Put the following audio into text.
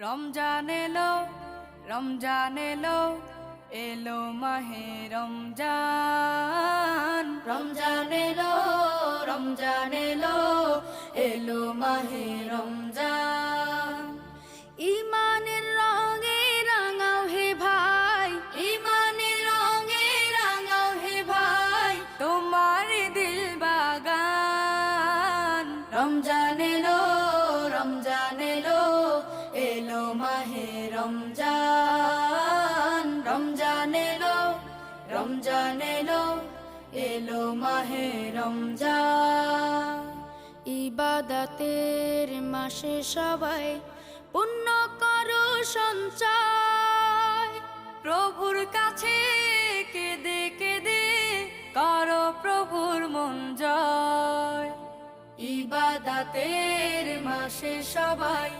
রমজান এলো, রমজান এলো, এলো মাহে রমজান। রমজান এলো, রমজান এলো, এলো মাহে রমজান। ইমানের রঙে রাঙাও হে ভাই, ইমানের রঙে রাঙাও হে ভাই, তোমার দিল বাগান। রমজান এলো, রমজান এলো, এলো মাহে রমজান। রমজান এলো, রমজান এলো, এলো মাহে রমজান। ইবাদতের মাসে সবাই পুণ্য করো সঞ্চয়, প্রভুর কাছে কেঁদে কেঁদে করো প্রভুর মন জয়। ইবাদতের মাসে সবাই